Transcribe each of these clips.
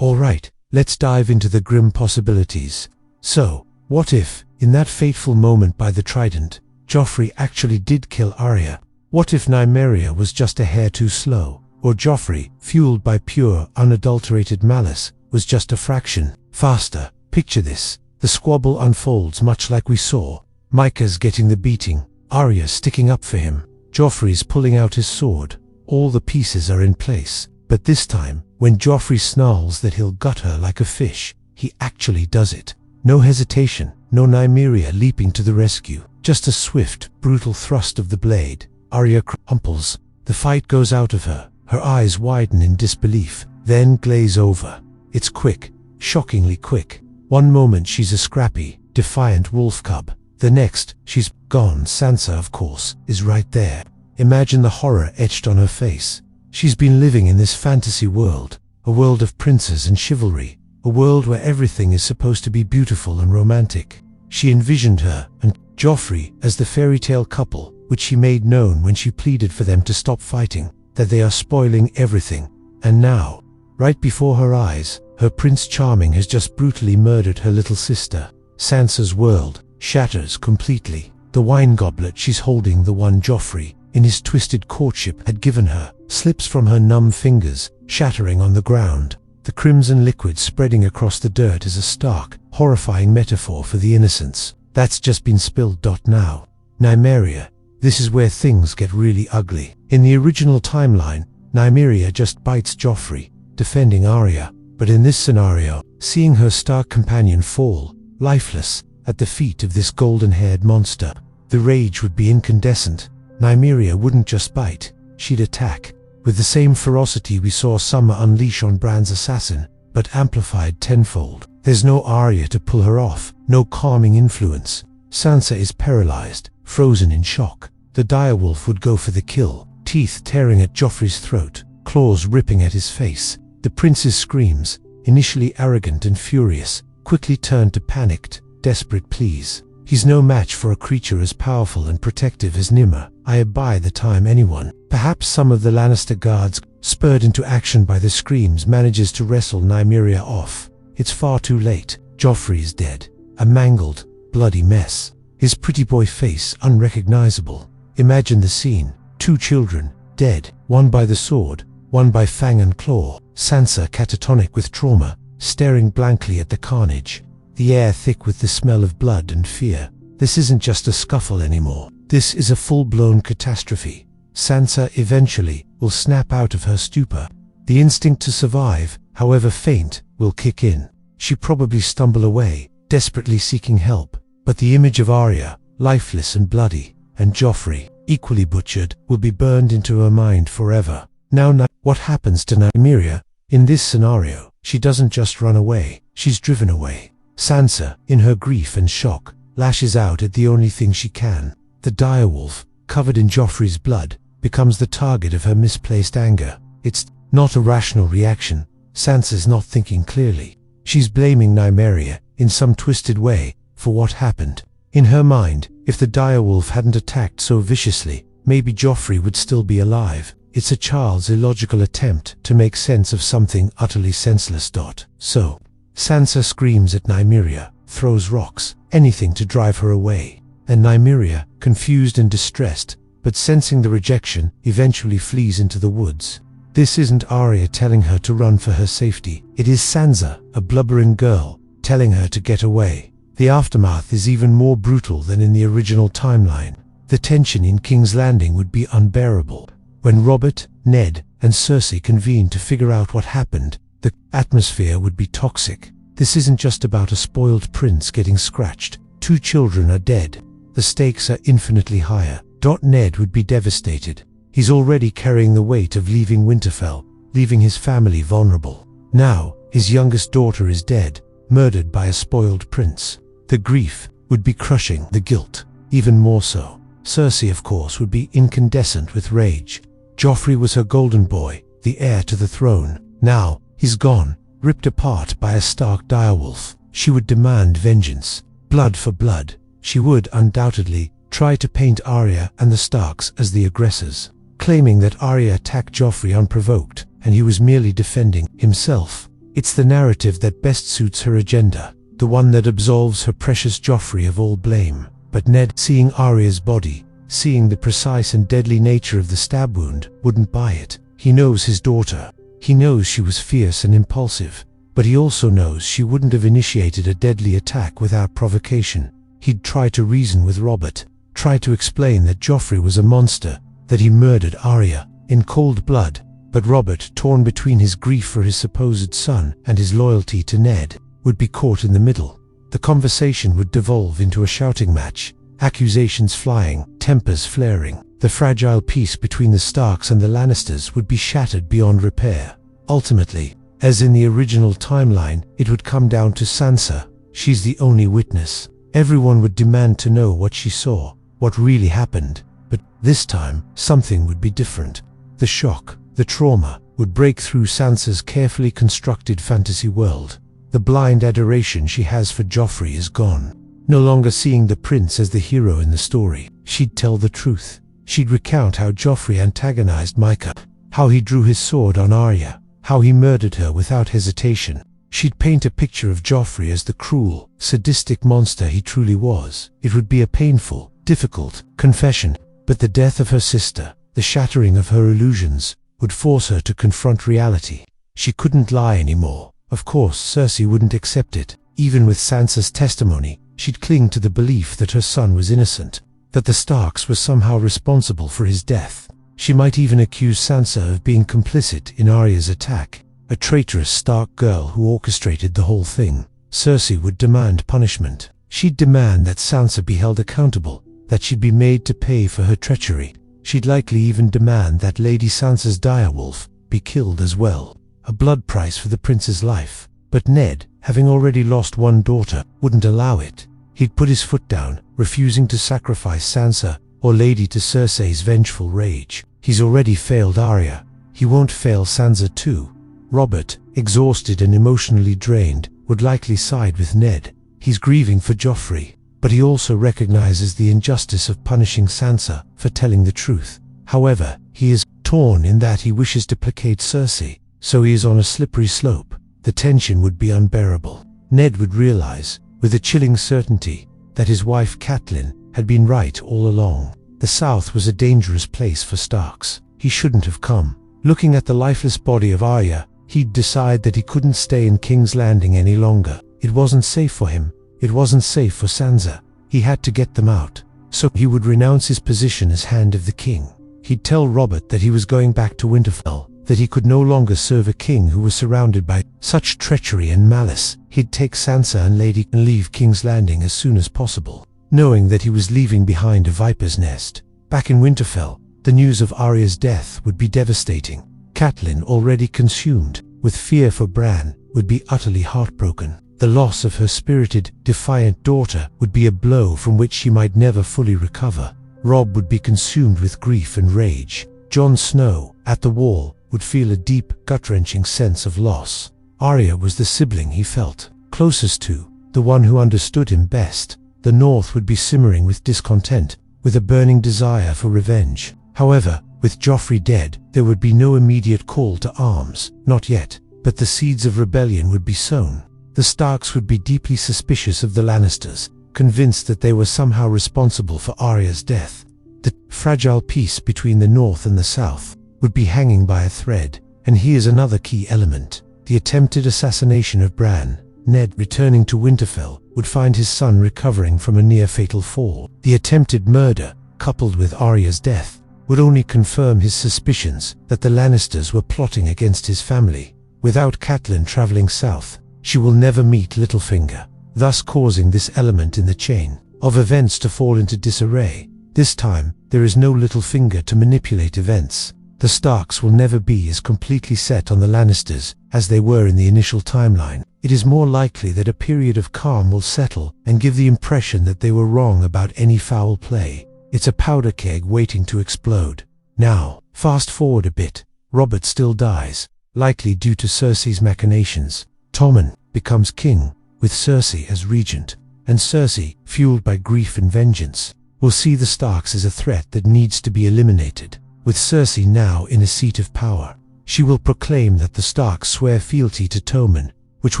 Alright, let's dive into the grim possibilities. So, what if, in that fateful moment by the trident, Joffrey actually did kill Arya? What if Nymeria was just a hair too slow? Or Joffrey, fueled by pure, unadulterated malice, was just a fraction faster? Picture this. The squabble unfolds much like we saw. Micah's getting the beating, Arya sticking up for him, Joffrey's pulling out his sword. All the pieces are in place, but this time, when Joffrey snarls that he'll gut her like a fish, he actually does it. No hesitation, no Nymeria leaping to the rescue, just a swift, brutal thrust of the blade. Arya crumples. The fight goes out of her. Her eyes widen in disbelief, then glaze over. It's quick, shockingly quick. One moment she's a scrappy, defiant wolf cub. The next, she's gone. Sansa, of course, is right there. Imagine the horror etched on her face. She's been living in this fantasy world, a world of princes and chivalry, a world where everything is supposed to be beautiful and romantic. She envisioned her and Joffrey as the fairy tale couple, which she made known when she pleaded for them to stop fighting, that they are spoiling everything. And now, right before her eyes, her Prince Charming has just brutally murdered her little sister. Sansa's world shatters completely. The wine goblet she's holding, the one Joffrey, in his twisted courtship, had given her, slips from her numb fingers, shattering on the ground. The crimson liquid spreading across the dirt is a stark, horrifying metaphor for the innocents that's just been spilled. Now, Nymeria. This is where things get really ugly. In the original timeline, Nymeria just bites Joffrey, defending Arya. But in this scenario, seeing her Stark companion fall, lifeless, at the feet of this golden-haired monster, the rage would be incandescent. Nymeria wouldn't just bite, she'd attack, with the same ferocity we saw Summer unleash on Bran's assassin, but amplified tenfold. There's no Arya to pull her off, no calming influence. Sansa is paralyzed, frozen in shock. The direwolf would go for the kill, teeth tearing at Joffrey's throat, claws ripping at his face. The prince's screams, initially arrogant and furious, quickly turned to panicked, desperate pleas. He's no match for a creature as powerful and protective as Nymeria. I buy the time anyone, perhaps some of the Lannister guards, spurred into action by the screams, manages to wrestle Nymeria off. It's far too late. Joffrey is dead, a mangled, bloody mess. His pretty boy face unrecognizable. Imagine the scene. 2 children, dead, one by the sword, one by fang and claw. Sansa, catatonic with trauma, staring blankly at the carnage. The air thick with the smell of blood and fear. This isn't just a scuffle anymore. This is a full-blown catastrophe. Sansa eventually will snap out of her stupor. The instinct to survive, however faint, will kick in. She probably stumble away, desperately seeking help. But the image of Arya, lifeless and bloody, and Joffrey, equally butchered, will be burned into her mind forever. Now, what happens to Nymeria? In this scenario, she doesn't just run away, she's driven away. Sansa, in her grief and shock, lashes out at the only thing she can. The direwolf, covered in Joffrey's blood, becomes the target of her misplaced anger. It's not a rational reaction. Sansa's not thinking clearly. She's blaming Nymeria, in some twisted way, for what happened. In her mind, if the direwolf hadn't attacked so viciously, maybe Joffrey would still be alive. It's a child's illogical attempt to make sense of something utterly senseless. So, Sansa screams at Nymeria, throws rocks, anything to drive her away. And Nymeria, confused and distressed, but sensing the rejection, eventually flees into the woods. This isn't Arya telling her to run for her safety. It is Sansa, a blubbering girl, telling her to get away. The aftermath is even more brutal than in the original timeline. The tension in King's Landing would be unbearable. When Robert, Ned, and Cersei convened to figure out what happened, the atmosphere would be toxic. This isn't just about a spoiled prince getting scratched. 2 children are dead. The stakes are infinitely higher. Ned would be devastated. He's already carrying the weight of leaving Winterfell, leaving his family vulnerable. Now, his youngest daughter is dead, murdered by a spoiled prince. The grief would be crushing, the guilt even more so. Cersei, of course, would be incandescent with rage. Joffrey was her golden boy, the heir to the throne. Now, he's gone, ripped apart by a Stark direwolf. She would demand vengeance, blood for blood. She would, undoubtedly, try to paint Arya and the Starks as the aggressors, claiming that Arya attacked Joffrey unprovoked, and he was merely defending himself. It's the narrative that best suits her agenda, the one that absolves her precious Joffrey of all blame. But Ned, seeing Arya's body, seeing the precise and deadly nature of the stab wound, wouldn't buy it. He knows his daughter. He knows she was fierce and impulsive, but he also knows she wouldn't have initiated a deadly attack without provocation. He'd try to reason with Robert, try to explain that Joffrey was a monster, that he murdered Arya in cold blood. But Robert, torn between his grief for his supposed son and his loyalty to Ned, would be caught in the middle. The conversation would devolve into a shouting match, accusations flying, tempers flaring. The fragile peace between the Starks and the Lannisters would be shattered beyond repair. Ultimately, as in the original timeline, it would come down to Sansa. She's the only witness. Everyone would demand to know what she saw, what really happened. But this time, something would be different. The shock, the trauma, would break through Sansa's carefully constructed fantasy world. The blind adoration she has for Joffrey is gone. No longer seeing the prince as the hero in the story, she'd tell the truth. She'd recount how Joffrey antagonized Micah, how he drew his sword on Arya, how he murdered her without hesitation. She'd paint a picture of Joffrey as the cruel, sadistic monster he truly was. It would be a painful, difficult confession, but the death of her sister, the shattering of her illusions, would force her to confront reality. She couldn't lie anymore. Of course, Cersei wouldn't accept it. Even with Sansa's testimony, she'd cling to the belief that her son was innocent, that the Starks were somehow responsible for his death. She might even accuse Sansa of being complicit in Arya's attack, a traitorous Stark girl who orchestrated the whole thing. Cersei would demand punishment. She'd demand that Sansa be held accountable, that she'd be made to pay for her treachery. She'd likely even demand that Lady Sansa's direwolf be killed as well, a blood price for the prince's life. But Ned, having already lost one daughter, wouldn't allow it. He'd put his foot down, refusing to sacrifice Sansa or Lady to Cersei's vengeful rage. He's already failed Arya. He won't fail Sansa too. Robert, exhausted and emotionally drained, would likely side with Ned. He's grieving for Joffrey, but he also recognizes the injustice of punishing Sansa for telling the truth. However, he is torn in that he wishes to placate Cersei, so he is on a slippery slope. The tension would be unbearable. Ned would realize, with a chilling certainty, that his wife Catelyn had been right all along. The South was a dangerous place for Starks. He shouldn't have come. Looking at the lifeless body of Arya, he'd decide that he couldn't stay in King's Landing any longer. It wasn't safe for him. It wasn't safe for Sansa. He had to get them out. So he would renounce his position as Hand of the King. He'd tell Robert that he was going back to Winterfell, that he could no longer serve a king who was surrounded by such treachery and malice. He'd take Sansa and Lady and leave King's Landing as soon as possible, knowing that he was leaving behind a viper's nest. Back in Winterfell, the news of Arya's death would be devastating. Catelyn, already consumed with fear for Bran, would be utterly heartbroken. The loss of her spirited, defiant daughter would be a blow from which she might never fully recover. Robb would be consumed with grief and rage. Jon Snow, at the Wall, would feel a deep, gut-wrenching sense of loss. Arya was the sibling he felt closest to, the one who understood him best. The North would be simmering with discontent, with a burning desire for revenge. However, with Joffrey dead, there would be no immediate call to arms, not yet, but the seeds of rebellion would be sown. The Starks would be deeply suspicious of the Lannisters, convinced that they were somehow responsible for Arya's death. The fragile peace between the North and the South would be hanging by a thread, and here's another key element: the attempted assassination of Bran. Ned, returning to Winterfell, would find his son recovering from a near-fatal fall. The attempted murder, coupled with Arya's death, would only confirm his suspicions that the Lannisters were plotting against his family. Without Catelyn traveling south, she will never meet Littlefinger, thus causing this element in the chain of events to fall into disarray. This time, there is no Littlefinger to manipulate events. The Starks will never be as completely set on the Lannisters as they were in the initial timeline. It is more likely that a period of calm will settle and give the impression that they were wrong about any foul play. It's a powder keg waiting to explode. Now, fast forward a bit. Robert still dies, likely due to Cersei's machinations. Tommen becomes king, with Cersei as regent, and Cersei, fueled by grief and vengeance, will see the Starks as a threat that needs to be eliminated. With Cersei now in a seat of power, She will proclaim that the Starks swear fealty to Tommen, which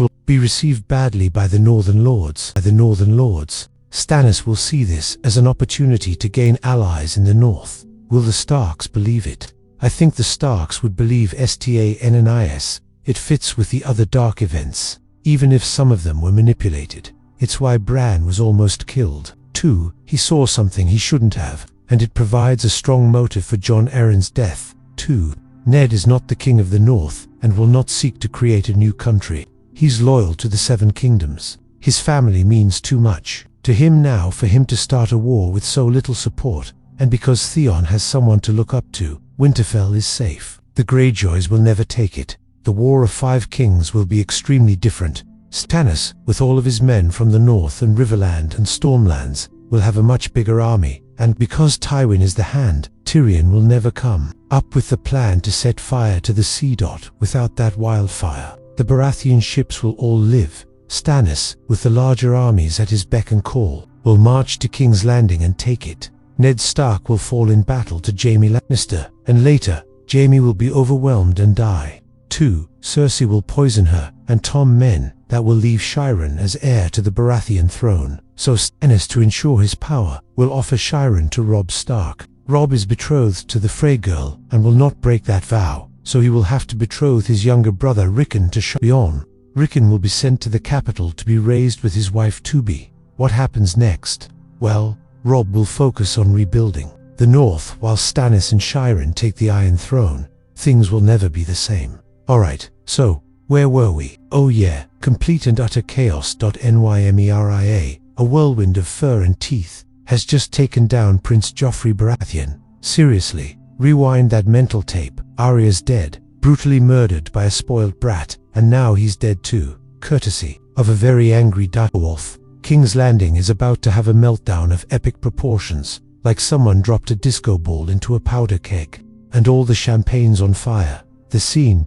will be received badly by the Northern Lords. Stannis will see this as an opportunity to gain allies in the north. Will the Starks believe it? I think the Starks would believe Stannis. It fits with the other dark events, even if some of them were manipulated. It's why Bran was almost killed. 2. He saw something he shouldn't have, and it provides a strong motive for Jon Arryn's death. 2. Ned is not the king of the North, and will not seek to create a new country. He's loyal to the Seven Kingdoms. His family means too much to him now for him to start a war with so little support, and because Theon has someone to look up to, Winterfell is safe. The Greyjoys will never take it. The War of Five Kings will be extremely different. Stannis, with all of his men from the North and Riverland and Stormlands, will have a much bigger army, and because Tywin is the Hand, Tyrion will never come up with the plan to set fire to the Sea. Without that wildfire, the Baratheon ships will all live. Stannis, with the larger armies at his beck and call, will march to King's Landing and take it. Ned Stark will fall in battle to Jaime Lannister, and later, Jaime will be overwhelmed and die. 2. Cersei will poison her and Tom Men. That will leave Shiren as heir to the Baratheon throne. So Stannis, to ensure his power, will offer Shiren to Robb Stark. Robb is betrothed to the Frey girl and will not break that vow, so he will have to betroth his younger brother Rickon to Shiren. Rickon will be sent to the capital to be raised with his wife Tubi. What happens next? Well, Robb will focus on rebuilding the North while Stannis and Shiren take the Iron Throne. Things will never be the same. Alright, so, where were we? Oh yeah, complete and utter chaos. Nymeria, a whirlwind of fur and teeth, has just taken down Prince Joffrey Baratheon. Seriously, rewind that mental tape. Arya's dead, brutally murdered by a spoiled brat, and now he's dead too, courtesy of a very angry direwolf. King's Landing is about to have a meltdown of epic proportions, like someone dropped a disco ball into a powder keg, and all the champagne's on fire. The scene.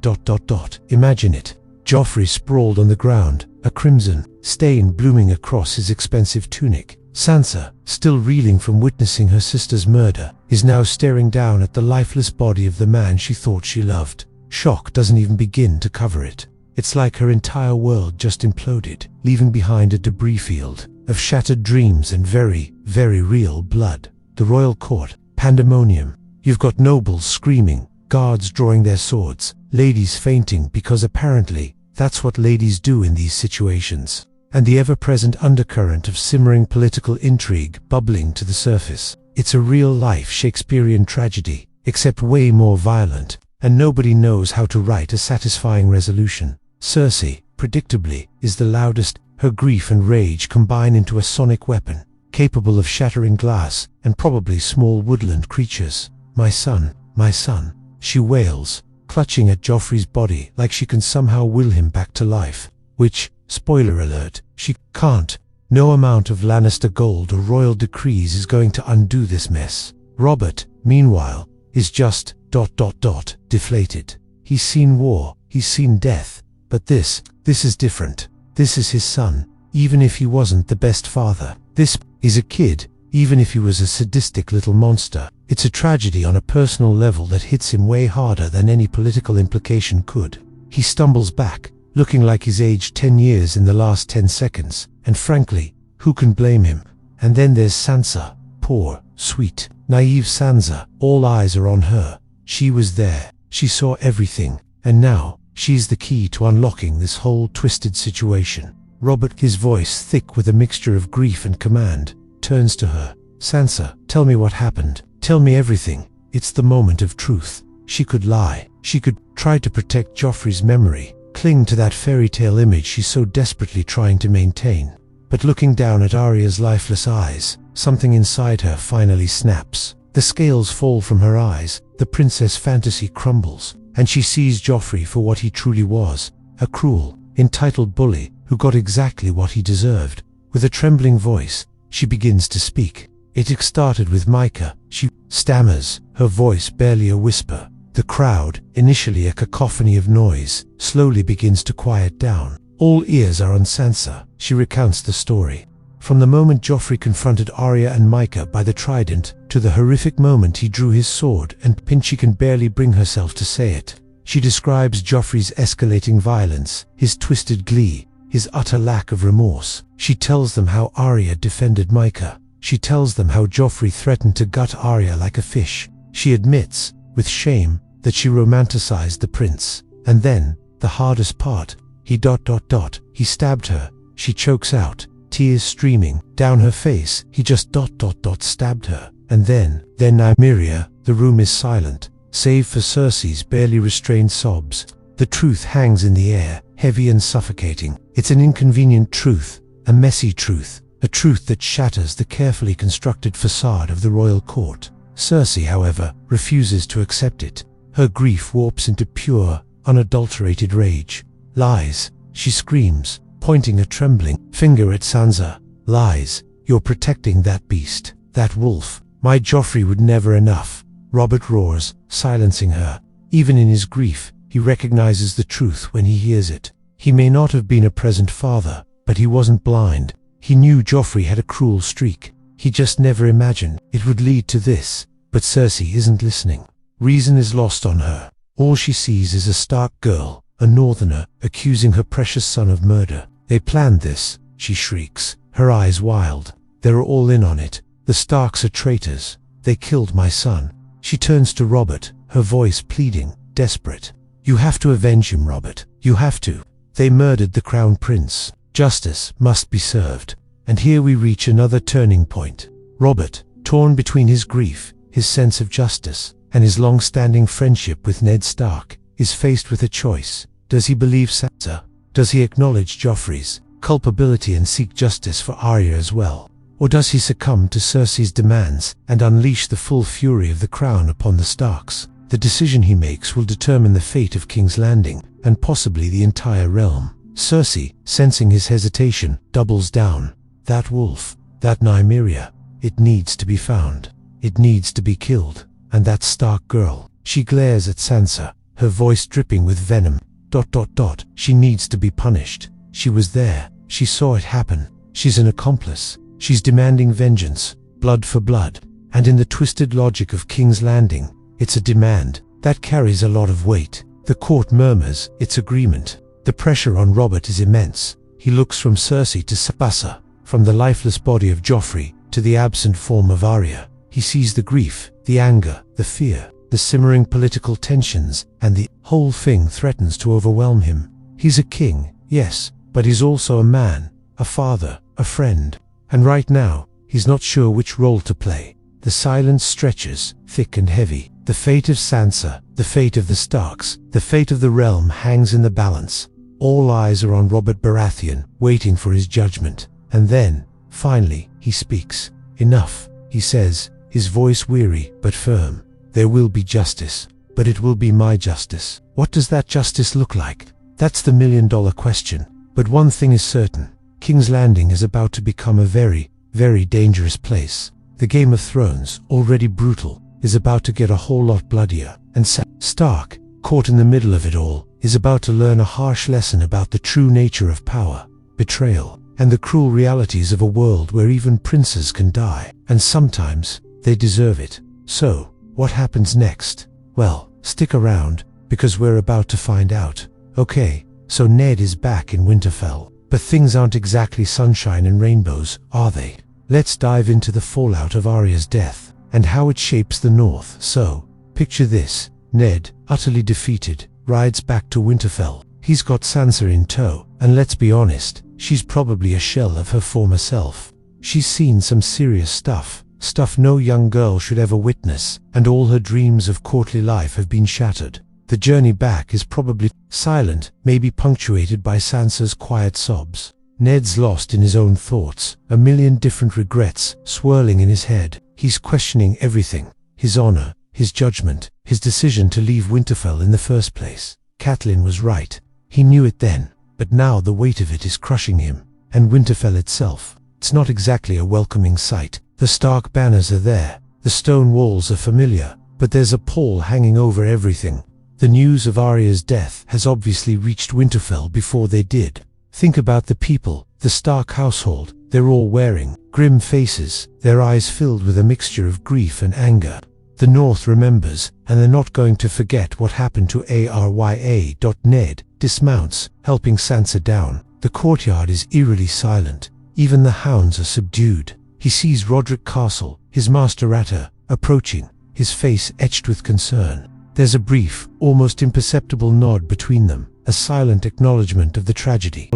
Imagine it. Joffrey sprawled on the ground, a crimson stain blooming across his expensive tunic. Sansa, still reeling from witnessing her sister's murder, is now staring down at the lifeless body of the man she thought she loved. Shock doesn't even begin to cover it. It's like her entire world just imploded, leaving behind a debris field of shattered dreams and very, very real blood. The royal court, pandemonium. You've got nobles screaming, guards drawing their swords, ladies fainting because apparently that's what ladies do in these situations, and the ever-present undercurrent of simmering political intrigue bubbling to the surface. It's a real-life Shakespearean tragedy, except way more violent, and nobody knows how to write a satisfying resolution. Cersei, predictably, is the loudest. Her grief and rage combine into a sonic weapon, capable of shattering glass and probably small woodland creatures. My son, she wails, clutching at Joffrey's body like she can somehow will him back to life, which, spoiler alert, she can't. No amount of Lannister gold or royal decrees is going to undo this mess. Robert, meanwhile, is just ... deflated. He's seen war, he's seen death, but this is different. This is his son, even if he wasn't the best father. This is a kid, even if he was a sadistic little monster. It's a tragedy on a personal level that hits him way harder than any political implication could. He stumbles back, looking like he's aged 10 years in the last 10 seconds, and frankly, who can blame him? And then there's Sansa. Poor, sweet, naive Sansa. All eyes are on her. She was there, she saw everything, and now, she's the key to unlocking this whole twisted situation. Robert, his voice thick with a mixture of grief and command, turns to her. Sansa, tell me what happened. Tell me everything. It's the moment of truth. She could lie. She could try to protect Joffrey's memory, cling to that fairy tale image she's so desperately trying to maintain. But looking down at Arya's lifeless eyes, something inside her finally snaps. The scales fall from her eyes, the princess fantasy crumbles, and she sees Joffrey for what he truly was, a cruel, entitled bully who got exactly what he deserved. With a trembling voice, she begins to speak. It started with Micah. She stammers, her voice barely a whisper. The crowd, initially a cacophony of noise, slowly begins to quiet down. All ears are on Sansa. She recounts the story. From the moment Joffrey confronted Arya and Micah by the trident, to the horrific moment he drew his sword and pinned. She can barely bring herself to say it. She describes Joffrey's escalating violence, his twisted glee, his utter lack of remorse. She tells them how Arya defended Micah. She tells them how Joffrey threatened to gut Arya like a fish. She admits, with shame, that she romanticized the prince. And then, the hardest part, he stabbed her. She chokes out, tears streaming down her face. He just stabbed her. And then Nymeria. The room is silent, save for Cersei's barely restrained sobs. The truth hangs in the air, heavy and suffocating. It's an inconvenient truth, a messy truth, a truth that shatters the carefully constructed facade of the royal court. Cersei, however, refuses to accept it. Her grief warps into pure, unadulterated rage. Lies, she screams, pointing a trembling finger at Sansa. Lies, you're protecting that beast, that wolf. My Joffrey would never enough. Robert roars, silencing her. Even in his grief, he recognizes the truth when he hears it. He may not have been a present father, but he wasn't blind. He knew Joffrey had a cruel streak. He just never imagined it would lead to this. But Cersei isn't listening. Reason is lost on her. All she sees is a Stark girl, a northerner, accusing her precious son of murder. They planned this, she shrieks, her eyes wild. They're all in on it. The Starks are traitors. They killed my son. She turns to Robert, her voice pleading, desperate. You have to avenge him, Robert. You have to. They murdered the crown prince. Justice must be served. And here we reach another turning point. Robert, torn between his grief, his sense of justice, and his long-standing friendship with Ned Stark, is faced with a choice. Does he believe Sansa? Does he acknowledge Joffrey's culpability and seek justice for Arya as well? Or does he succumb to Cersei's demands and unleash the full fury of the crown upon the Starks? The decision he makes will determine the fate of King's Landing, and possibly the entire realm. Cersei, sensing his hesitation, doubles down. That wolf, that Nymeria, it needs to be found. It needs to be killed. And that Stark girl. She glares at Sansa, her voice dripping with venom. She needs to be punished. She was there. She saw it happen. She's an accomplice. She's demanding vengeance, blood for blood. And in the twisted logic of King's Landing, it's a demand that carries a lot of weight. The court murmurs its agreement. The pressure on Robert is immense. He looks from Cersei to Sansa, from the lifeless body of Joffrey to the absent form of Arya. He sees the grief, the anger, the fear, the simmering political tensions, and the whole thing threatens to overwhelm him. He's a king, yes, but he's also a man, a father, a friend. And right now, he's not sure which role to play. The silence stretches, thick and heavy. The fate of Sansa, the fate of the Starks, the fate of the realm hangs in the balance. All eyes are on Robert Baratheon, waiting for his judgment. And then, finally, he speaks. Enough, he says, his voice weary but firm. There will be justice, but it will be my justice. What does that justice look like? That's the million-dollar question. But one thing is certain. King's Landing is about to become a very, very dangerous place. The Game of Thrones, already brutal, is about to get a whole lot bloodier. And Stark, caught in the middle of it all, is about to learn a harsh lesson about the true nature of power, betrayal, and the cruel realities of a world where even princes can die. And sometimes, they deserve it. So, what happens next? Well, stick around, because we're about to find out. Okay, so Ned is back in Winterfell. But things aren't exactly sunshine and rainbows, are they? Let's dive into the fallout of Arya's death, and how it shapes the North. So, picture this. Ned, utterly defeated, rides back to Winterfell. He's got Sansa in tow, and let's be honest, she's probably a shell of her former self. She's seen some serious stuff no young girl should ever witness, and all her dreams of courtly life have been shattered. The journey back is probably silent, maybe punctuated by Sansa's quiet sobs. Ned's lost in his own thoughts, a million different regrets swirling in his head. He's questioning everything, his honor, his judgment, his decision to leave Winterfell in the first place. Catelyn was right. He knew it then, but now the weight of it is crushing him. And Winterfell itself, it's not exactly a welcoming sight. The Stark banners are there, the stone walls are familiar, but there's a pall hanging over everything. The news of Arya's death has obviously reached Winterfell before they did. Think about the people, the Stark household. They're all wearing grim faces, their eyes filled with a mixture of grief and anger. The North remembers, and they're not going to forget what happened to Arya. Ned dismounts, helping Sansa down. The courtyard is eerily silent. Even the hounds are subdued. He sees Roderick Castle, his master Atta, approaching, his face etched with concern. There's a brief, almost imperceptible nod between them, a silent acknowledgement of the tragedy.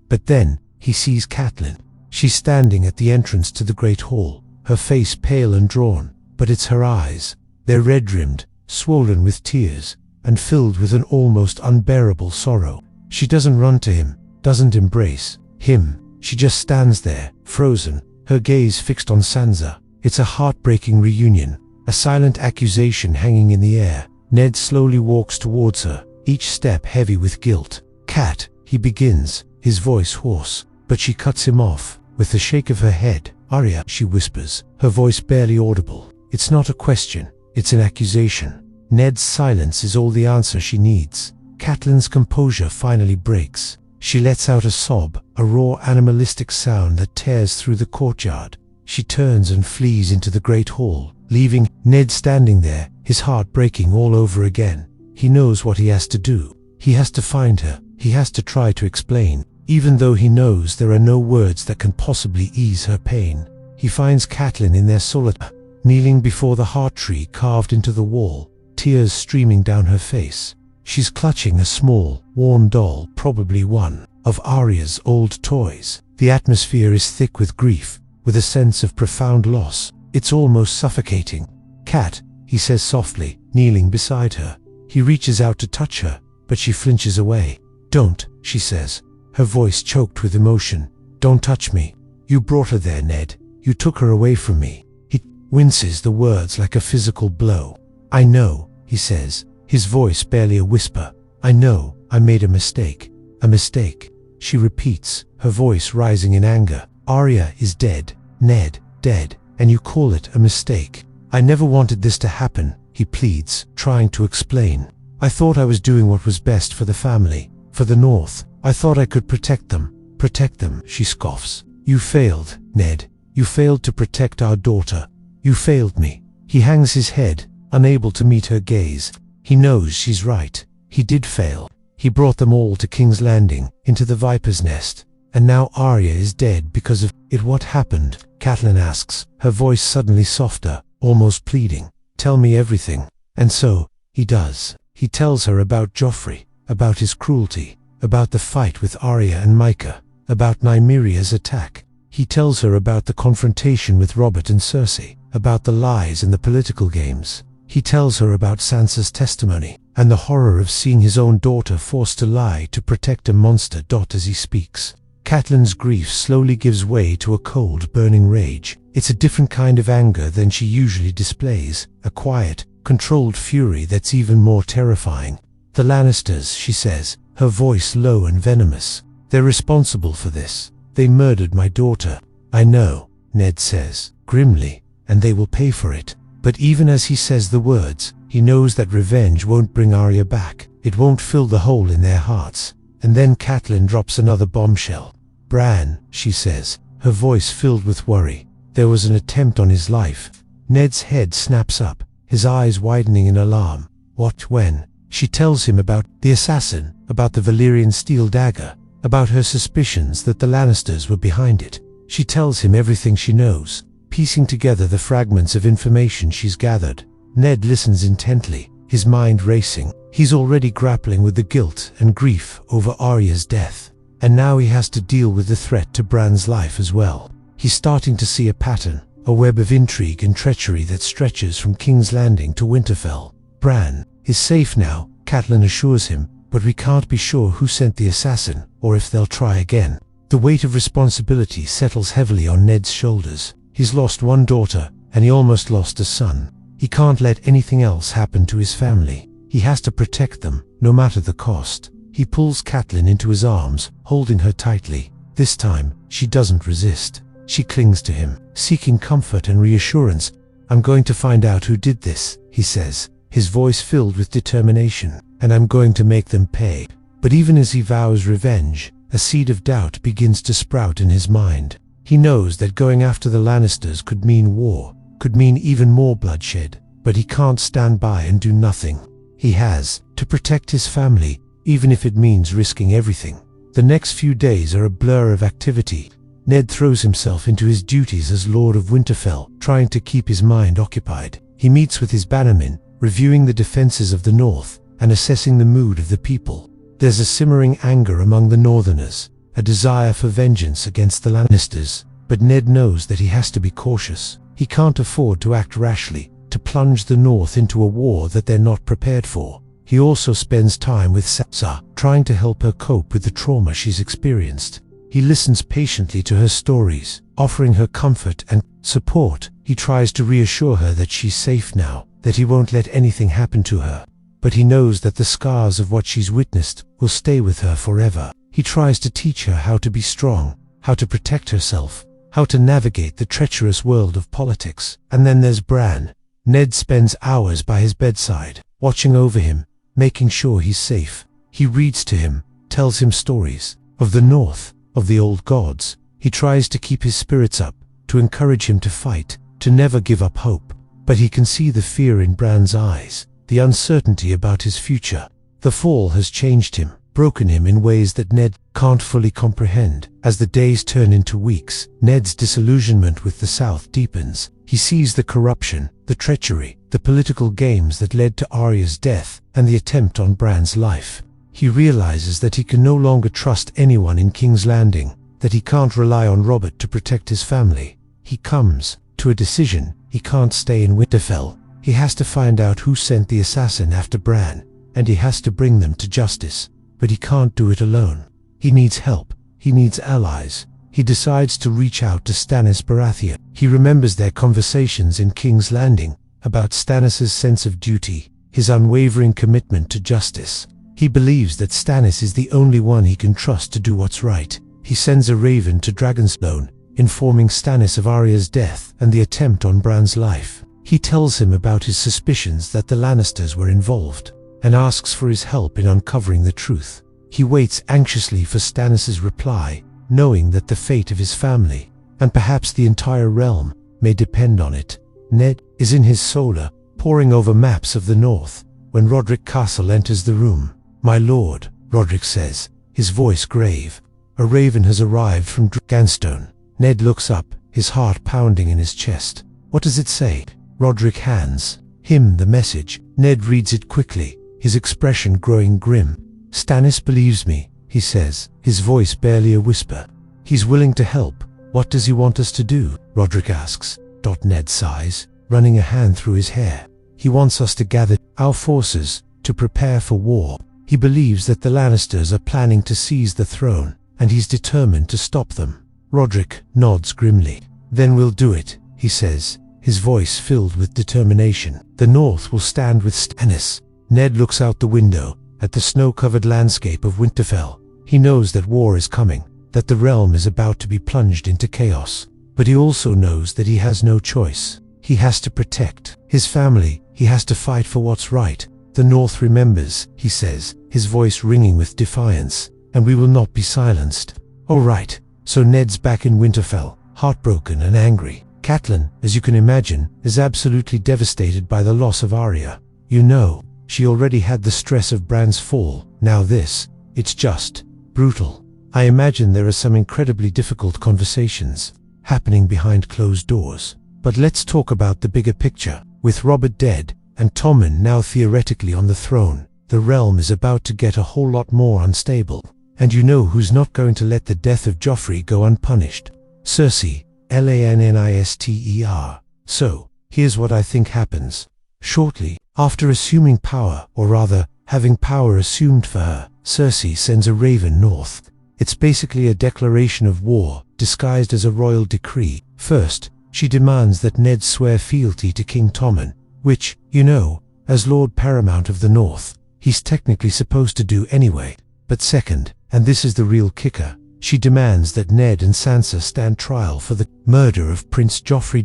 But then, he sees Catelyn. She's standing at the entrance to the great hall, her face pale and drawn, but it's her eyes. They're red-rimmed, swollen with tears, and filled with an almost unbearable sorrow. She doesn't run to him, doesn't embrace him. She just stands there, frozen, her gaze fixed on Sansa. It's a heartbreaking reunion, a silent accusation hanging in the air. Ned slowly walks towards her, each step heavy with guilt. "Cat," he begins, his voice hoarse, but she cuts him off, with a shake of her head. "Arya," she whispers, her voice barely audible. It's not a question, it's an accusation. Ned's silence is all the answer she needs. Catelyn's composure finally breaks. She lets out a sob, a raw animalistic sound that tears through the courtyard. She turns and flees into the great hall, leaving Ned standing there, his heart breaking all over again. He knows what he has to do. He has to find her. He has to try to explain, even though he knows there are no words that can possibly ease her pain. He finds Catelyn in their solitude, kneeling before the heart tree carved into the wall, tears streaming down her face. She's clutching a small, worn doll, probably one of Arya's old toys. The atmosphere is thick with grief, with a sense of profound loss. It's almost suffocating. "Cat," he says softly, kneeling beside her. He reaches out to touch her, but she flinches away. "Don't," she says, her voice choked with emotion. "Don't touch me. You brought her there, Ned. You took her away from me." He winces, the words like a physical blow. "I know," he says, his voice barely a whisper. "I know, I made a mistake." "A mistake," she repeats, her voice rising in anger. "Arya is dead, Ned, dead, and you call it a mistake." "I never wanted this to happen," he pleads, trying to explain. "I thought I was doing what was best for the family, for the North. I thought I could protect them." "Protect them," she scoffs. "You failed, Ned. You failed to protect our daughter. You failed me." He hangs his head, unable to meet her gaze. He knows she's right. He did fail. He brought them all to King's Landing, into the Viper's Nest. And now Arya is dead because of it. "What happened?" Catelyn asks, her voice suddenly softer, almost pleading. "Tell me everything." And so, he does. He tells her about Joffrey, about his cruelty, about the fight with Arya and Micah, about Nymeria's attack. He tells her about the confrontation with Robert and Cersei, about the lies and the political games. He tells her about Sansa's testimony, and the horror of seeing his own daughter forced to lie to protect a monster. As he speaks, Catelyn's grief slowly gives way to a cold, burning rage. It's a different kind of anger than she usually displays, a quiet, controlled fury that's even more terrifying. "The Lannisters," she says, her voice low and venomous. "They're responsible for this. They murdered my daughter." "I know," Ned says, grimly, "and they will pay for it." But even as he says the words, he knows that revenge won't bring Arya back. It won't fill the hole in their hearts. And then Catelyn drops another bombshell. "Bran," she says, her voice filled with worry. "There was an attempt on his life." Ned's head snaps up, his eyes widening in alarm. "What? When?" She tells him about the assassin, about the Valyrian steel dagger, about her suspicions that the Lannisters were behind it. She tells him everything she knows, piecing together the fragments of information she's gathered. Ned listens intently, his mind racing. He's already grappling with the guilt and grief over Arya's death. And now he has to deal with the threat to Bran's life as well. He's starting to see a pattern, a web of intrigue and treachery that stretches from King's Landing to Winterfell. "Bran is safe now," Catelyn assures him, "but we can't be sure who sent the assassin, or if they'll try again." The weight of responsibility settles heavily on Ned's shoulders. He's lost one daughter, and he almost lost a son. He can't let anything else happen to his family. He has to protect them, no matter the cost. He pulls Catelyn into his arms, holding her tightly. This time, she doesn't resist. She clings to him, seeking comfort and reassurance. "I'm going to find out who did this," he says, his voice filled with determination, "and I'm going to make them pay." But even as he vows revenge, a seed of doubt begins to sprout in his mind. He knows that going after the Lannisters could mean war, could mean even more bloodshed, but he can't stand by and do nothing. He has to protect his family, even if it means risking everything. The next few days are a blur of activity. Ned throws himself into his duties as Lord of Winterfell, trying to keep his mind occupied. He meets with his bannermen, reviewing the defenses of the north and assessing the mood of the people. There's a simmering anger among the northerners, a desire for vengeance against the Lannisters, but Ned knows that he has to be cautious. He can't afford to act rashly, to plunge the north into a war that they're not prepared for. He also spends time with Sansa, trying to help her cope with the trauma she's experienced. He listens patiently to her stories, offering her comfort and support. He tries to reassure her that she's safe now, that he won't let anything happen to her. But he knows that the scars of what she's witnessed will stay with her forever. He tries to teach her how to be strong, how to protect herself, how to navigate the treacherous world of politics. And then there's Bran. Ned spends hours by his bedside, watching over him, making sure he's safe. He reads to him, tells him stories of the North, of the old gods. He tries to keep his spirits up, to encourage him to fight, to never give up hope. But he can see the fear in Bran's eyes, the uncertainty about his future. The fall has changed him, broken him in ways that Ned can't fully comprehend. As the days turn into weeks, Ned's disillusionment with the South deepens. He sees the corruption, the treachery, the political games that led to Arya's death, and the attempt on Bran's life. He realizes that he can no longer trust anyone in King's Landing, that he can't rely on Robert to protect his family. He comes to a decision. He can't stay in Winterfell. He has to find out who sent the assassin after Bran, and he has to bring them to justice. But he can't do it alone. He needs help. He needs allies. He decides to reach out to Stannis Baratheon. He remembers their conversations in King's Landing about Stannis' sense of duty, his unwavering commitment to justice. He believes that Stannis is the only one he can trust to do what's right. He sends a raven to Dragonstone, informing Stannis of Arya's death and the attempt on Bran's life. He tells him about his suspicions that the Lannisters were involved, and asks for his help in uncovering the truth. He waits anxiously for Stannis' reply, knowing that the fate of his family, and perhaps the entire realm, may depend on it. Ned is in his solar, poring over maps of the north, when Roderick Castle enters the room. "My lord," Roderick says, his voice grave. "A raven has arrived from Dragonstone." Ned looks up, his heart pounding in his chest. "What does it say?" Roderick hands him the message. Ned reads it quickly, his expression growing grim. "Stannis believes me," he says, his voice barely a whisper. "He's willing to help. What does he want us to do?" Roderick asks. Ned sighs, running a hand through his hair. "He wants us to gather our forces, to prepare for war. He believes that the Lannisters are planning to seize the throne, and he's determined to stop them." Roderick nods grimly. "Then we'll do it," he says, his voice filled with determination. "The North will stand with Stannis." Ned looks out the window, at the snow-covered landscape of Winterfell. He knows that war is coming, that the realm is about to be plunged into chaos. But he also knows that he has no choice. He has to protect his family. He has to fight for what's right. "The North remembers," he says, his voice ringing with defiance, "and we will not be silenced." "All right." So Ned's back in Winterfell, heartbroken and angry. Catelyn, as you can imagine, is absolutely devastated by the loss of Arya. You know, she already had the stress of Bran's fall. Now this, it's just brutal. I imagine there are some incredibly difficult conversations happening behind closed doors. But let's talk about the bigger picture. With Robert dead, and Tommen now theoretically on the throne, the realm is about to get a whole lot more unstable. And you know who's not going to let the death of Joffrey go unpunished? Cersei, Lannister. So, here's what I think happens. Shortly after assuming power, or rather, having power assumed for her, Cersei sends a raven north. It's basically a declaration of war, disguised as a royal decree. First, she demands that Ned swear fealty to King Tommen, which, you know, as Lord Paramount of the North, he's technically supposed to do anyway. But second, and this is the real kicker, she demands that Ned and Sansa stand trial for the murder of Prince Joffrey.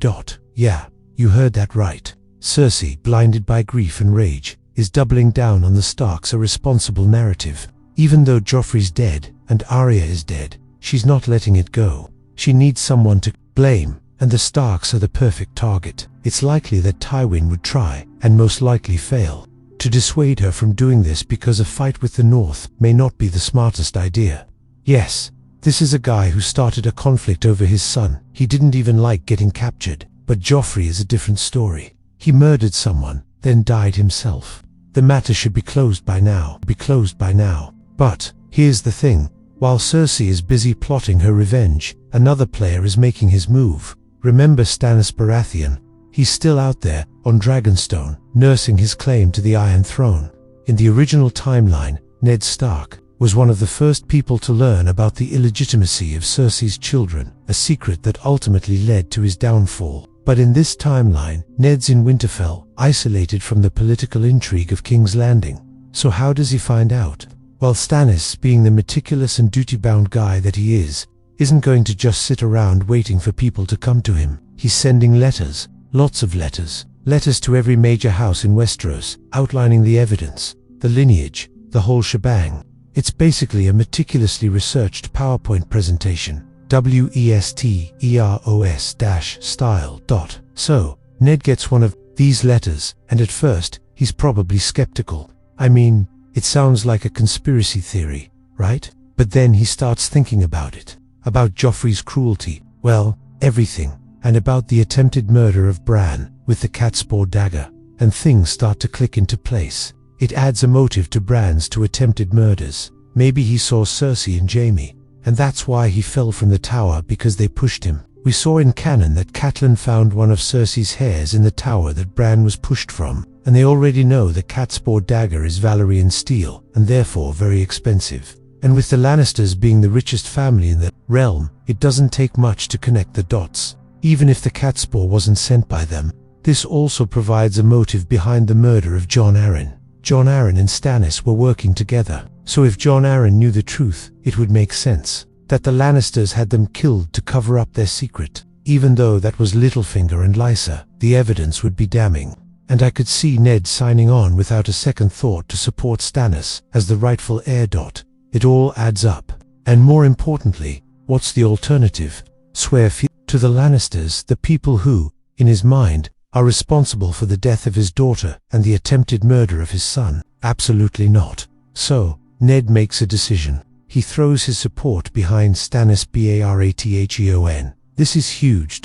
Yeah, you heard that right. Cersei, blinded by grief and rage, is doubling down on the Starks' irresponsible narrative. Even though Joffrey's dead and Arya is dead, she's not letting it go. She needs someone to blame, and the Starks are the perfect target. It's likely that Tywin would try, and most likely fail, to dissuade her from doing this because a fight with the North may not be the smartest idea. Yes, this is a guy who started a conflict over his son. He didn't even like getting captured. But Joffrey is a different story. He murdered someone, then died himself. The matter should be closed by now. But here's the thing. While Cersei is busy plotting her revenge, another player is making his move. Remember Stannis Baratheon? He's still out there, on Dragonstone, nursing his claim to the Iron Throne. In the original timeline, Ned Stark was one of the first people to learn about the illegitimacy of Cersei's children, a secret that ultimately led to his downfall. But in this timeline, Ned's in Winterfell, isolated from the political intrigue of King's Landing. So how does he find out? Well, Stannis, being the meticulous and duty-bound guy that he is, isn't going to just sit around waiting for people to come to him. He's sending letters, lots of letters. Letters to every major house in Westeros, outlining the evidence, the lineage, the whole shebang. It's basically a meticulously researched PowerPoint presentation. WESTEROS-style. So, Ned gets one of these letters, and at first, he's probably skeptical. I mean, it sounds like a conspiracy theory, right? But then he starts thinking about it. About Joffrey's cruelty, well, everything. And about the attempted murder of Bran with the Catspaw dagger. And things start to click into place. It adds a motive to Bran's two attempted murders. Maybe he saw Cersei and Jaime, and that's why he fell from the tower, because they pushed him. We saw in canon that Catelyn found one of Cersei's hairs in the tower that Bran was pushed from, and they already know the Catspaw dagger is Valyrian steel, and therefore very expensive. And with the Lannisters being the richest family in the realm, it doesn't take much to connect the dots. Even if the Catspaw wasn't sent by them, this also provides a motive behind the murder of Jon Arryn. Jon Arryn and Stannis were working together, so if Jon Arryn knew the truth, it would make sense that the Lannisters had them killed to cover up their secret. Even though that was Littlefinger and Lysa, the evidence would be damning. And I could see Ned signing on without a second thought to support Stannis as the rightful heir. It all adds up. And more importantly, what's the alternative? Swear to the Lannisters, the people who, in his mind, are responsible for the death of his daughter and the attempted murder of his son? Absolutely not. So, Ned makes a decision. He throws his support behind Stannis Baratheon. This is huge.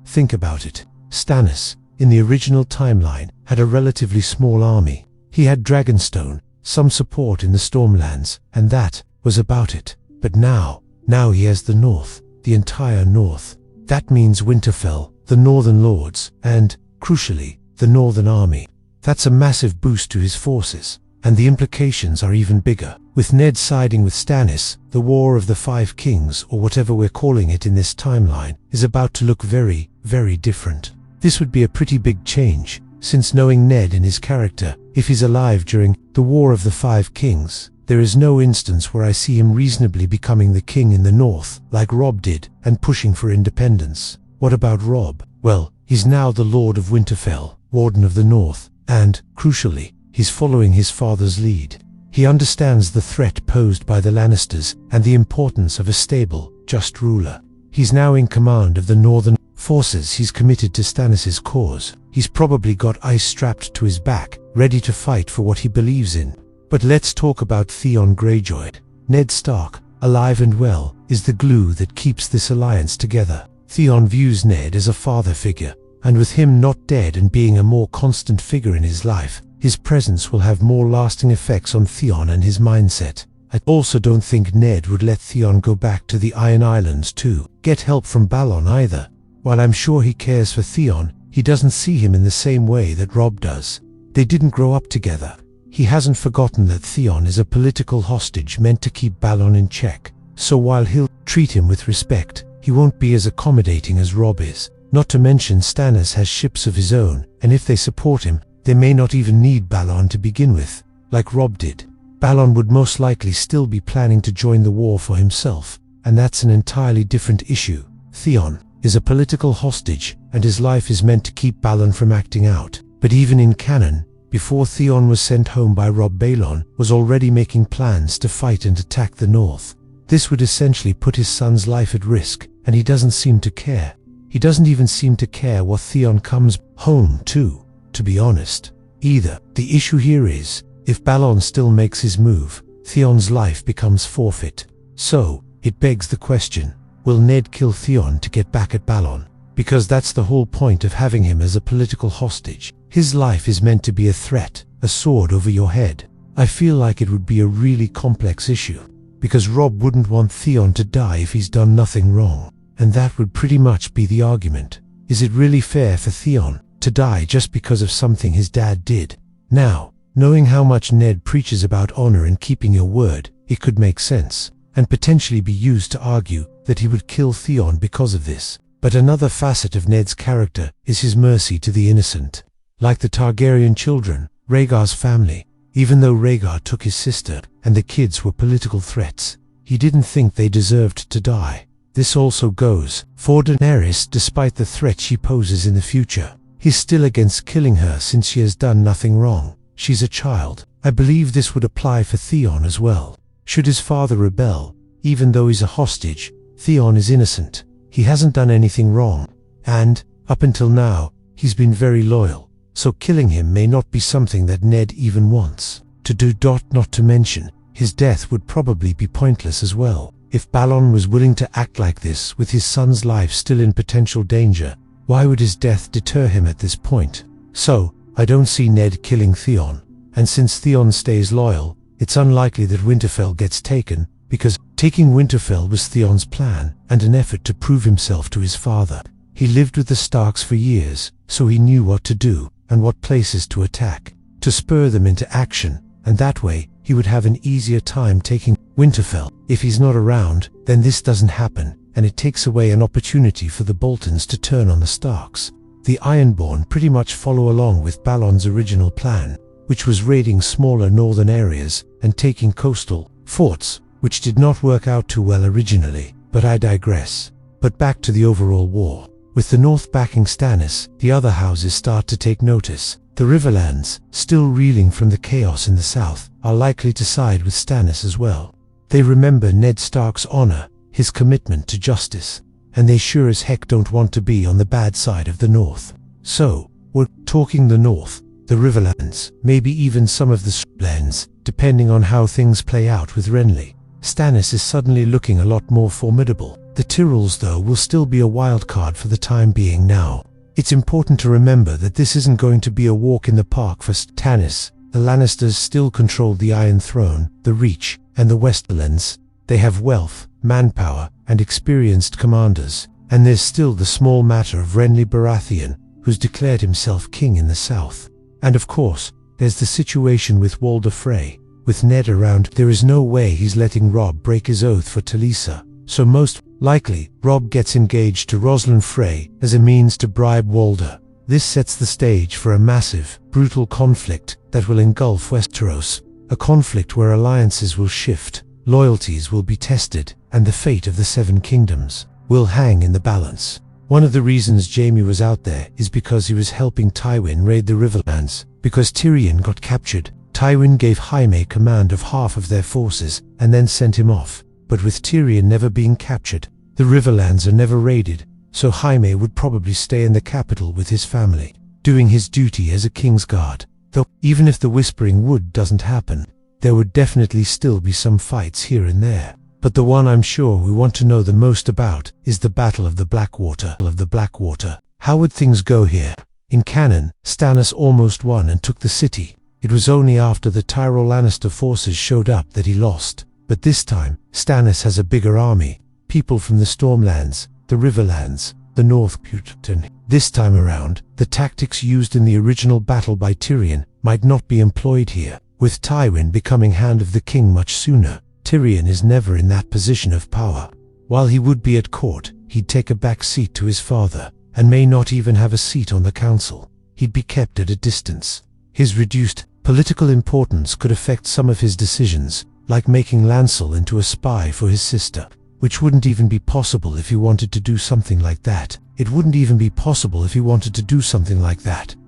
Think about it. Stannis, in the original timeline, had a relatively small army. He had Dragonstone, some support in the Stormlands, and that was about it. But now he has the North, the entire North. That means Winterfell, the Northern Lords, and, crucially, the Northern Army. That's a massive boost to his forces, and the implications are even bigger. With Ned siding with Stannis, the War of the Five Kings, or whatever we're calling it in this timeline, is about to look very, very different. This would be a pretty big change, since knowing Ned and his character, if he's alive during the War of the Five Kings, there is no instance where I see him reasonably becoming the king in the North, like Robb did, and pushing for independence. What about Robb? Well, he's now the Lord of Winterfell, Warden of the North, and, crucially, he's following his father's lead. He understands the threat posed by the Lannisters and the importance of a stable, just ruler. He's now in command of the Northern forces. He's committed to Stannis' cause. He's probably got ice strapped to his back, ready to fight for what he believes in. But let's talk about Theon Greyjoy. Ned Stark, alive and well, is the glue that keeps this alliance together. Theon views Ned as a father figure, and with him not dead and being a more constant figure in his life, his presence will have more lasting effects on Theon and his mindset. I also don't think Ned would let Theon go back to the Iron Islands to get help from Balon either. While I'm sure he cares for Theon, he doesn't see him in the same way that Robb does. They didn't grow up together. He hasn't forgotten that Theon is a political hostage meant to keep Balon in check. So while he'll treat him with respect, he won't be as accommodating as Robb is. Not to mention Stannis has ships of his own, and if they support him, they may not even need Balon to begin with, like Robb did. Balon would most likely still be planning to join the war for himself, and that's an entirely different issue. Theon is a political hostage, and his life is meant to keep Balon from acting out. But even in canon, before Theon was sent home by Robb, Balon was already making plans to fight and attack the North. This would essentially put his son's life at risk, and he doesn't seem to care. He doesn't even seem to care what Theon comes home to be honest, either. The issue here is, if Balon still makes his move, Theon's life becomes forfeit. So, it begs the question, will Ned kill Theon to get back at Balon? Because that's the whole point of having him as a political hostage. His life is meant to be a threat, a sword over your head. I feel like it would be a really complex issue, because Robb wouldn't want Theon to die if he's done nothing wrong. And that would pretty much be the argument. Is it really fair for Theon to die just because of something his dad did? Now, knowing how much Ned preaches about honor and keeping your word, it could make sense, and potentially be used to argue that he would kill Theon because of this. But another facet of Ned's character is his mercy to the innocent. Like the Targaryen children, Rhaegar's family, even though Rhaegar took his sister and the kids were political threats, he didn't think they deserved to die. This also goes for Daenerys. Despite the threat she poses in the future, he's still against killing her since she has done nothing wrong. She's a child. I believe this would apply for Theon as well. Should his father rebel, even though he's a hostage, Theon is innocent. He hasn't done anything wrong, and, up until now, he's been very loyal, so killing him may not be something that Ned even wants to do. Not to mention, his death would probably be pointless as well. If Balon was willing to act like this with his son's life still in potential danger, why would his death deter him at this point? So, I don't see Ned killing Theon, and since Theon stays loyal, it's unlikely that Winterfell gets taken, because taking Winterfell was Theon's plan and an effort to prove himself to his father. He lived with the Starks for years, so he knew what to do and what places to attack, to spur them into action, and that way he would have an easier time taking Winterfell. If he's not around, then this doesn't happen, and it takes away an opportunity for the Boltons to turn on the Starks. The Ironborn pretty much follow along with Balon's original plan, which was raiding smaller northern areas and taking coastal forts, which did not work out too well originally, but I digress. But back to the overall war. With the North backing Stannis, the other houses start to take notice. The Riverlands, still reeling from the chaos in the south, are likely to side with Stannis as well. They remember Ned Stark's honor, his commitment to justice, and they sure as heck don't want to be on the bad side of the North. So, we're talking the North, the Riverlands, maybe even some of the Swamplands, depending on how things play out with Renly. Stannis is suddenly looking a lot more formidable. The Tyrells, though, will still be a wild card for the time being now. It's important to remember that this isn't going to be a walk in the park for Stannis. The Lannisters still control the Iron Throne, the Reach, and the Westerlands. They have wealth, manpower, and experienced commanders, and there's still the small matter of Renly Baratheon, who's declared himself king in the south. And of course, there's the situation with Walder Frey. With Ned around, there is no way he's letting Robb break his oath for Talisa, so most likely, Robb gets engaged to Rosalind Frey as a means to bribe Walder. This sets the stage for a massive, brutal conflict that will engulf Westeros, a conflict where alliances will shift, loyalties will be tested, and the fate of the Seven Kingdoms will hang in the balance. One of the reasons Jaime was out there is because he was helping Tywin raid the Riverlands. Because Tyrion got captured, Tywin gave Jaime command of half of their forces and then sent him off. But with Tyrion never being captured, the Riverlands are never raided, so Jaime would probably stay in the capital with his family, doing his duty as a king's guard. Though, even if the Whispering Wood doesn't happen, there would definitely still be some fights here and there. But the one I'm sure we want to know the most about is the Battle of the Blackwater. How would things go here? In canon, Stannis almost won and took the city. It was only after the Stark-Lannister forces showed up that he lost. But this time, Stannis has a bigger army, people from the Stormlands, the Riverlands, the North Putin. This time around, the tactics used in the original battle by Tyrion might not be employed here. With Tywin becoming Hand of the King much sooner, Tyrion is never in that position of power. While he would be at court, he'd take a back seat to his father, and may not even have a seat on the council. He'd be kept at a distance. His reduced political importance could affect some of his decisions, like making Lancel into a spy for his sister, which wouldn't even be possible if he wanted to do something like that.